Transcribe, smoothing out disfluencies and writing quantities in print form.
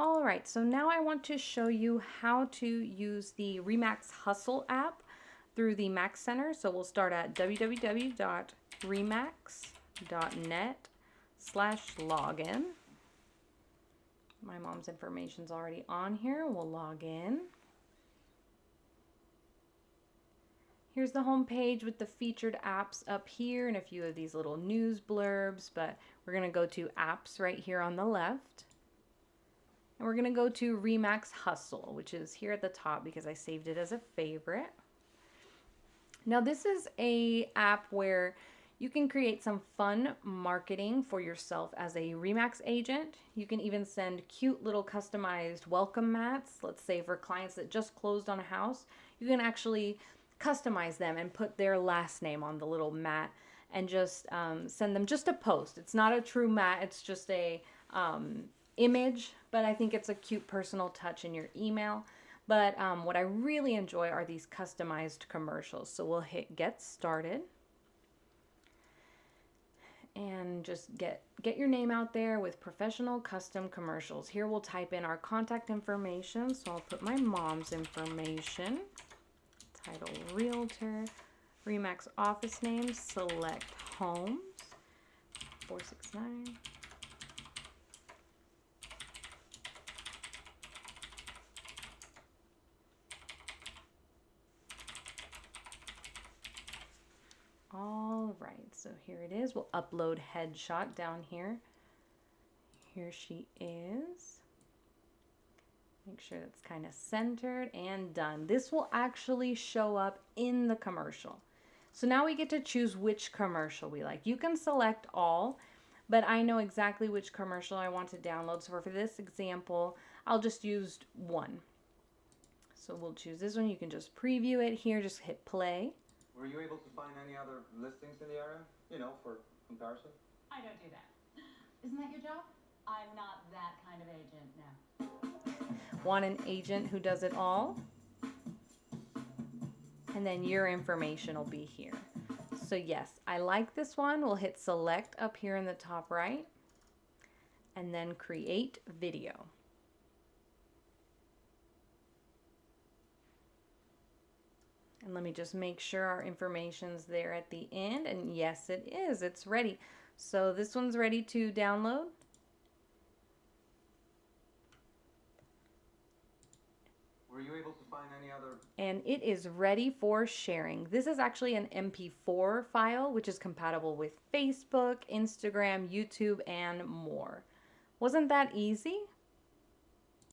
All right, so now I want to show you how to use the Remax Hustle app through the Mac Center. So we'll start at www.remax.net/login. My mom's information's already on here. We'll log in. Here's the home page with the featured apps up here and a few of these little news blurbs, but we're going to go to apps right here on the left. And we're going to go to Remax Hustle, which is here at the top because I saved it as a favorite. Now this is a app where you can create some fun marketing for yourself as a Remax agent. You can even send cute little customized welcome mats. Let's say for clients that just closed on a house, you can actually customize them and put their last name on the little mat and just send them just a post. It's not a true mat, it's just a image, but I think it's a cute personal touch in your email. But what I really enjoy are these customized commercials. So we'll hit get started and just get your name out there with professional custom commercials. Here we'll type in our contact information. So I'll put my mom's information, title realtor, Remax office name, select homes, 469. All right, so here it is. We'll upload headshot down here. Here she is. Make sure that's kind of centered and done. This will actually show up in the commercial. So now we get to choose which commercial we like. You can select all, but I know exactly which commercial I want to download. So for this example, I'll just use one. So we'll choose this one. You can just preview it here. Just hit play. Were you able to find any other listings in the area, for comparison? I don't do that. Isn't that your job? I'm not that kind of agent, no. Want an agent who does it all? And then your information will be here. So yes, I like this one. We'll hit select up here in the top right and then create video. And let me just make sure our information's there at the end. And yes, it is. It's ready. So this one's ready to download. Were you able to find any other? And it is ready for sharing. This is actually an MP4 file, which is compatible with Facebook, Instagram, YouTube, and more. Wasn't that easy?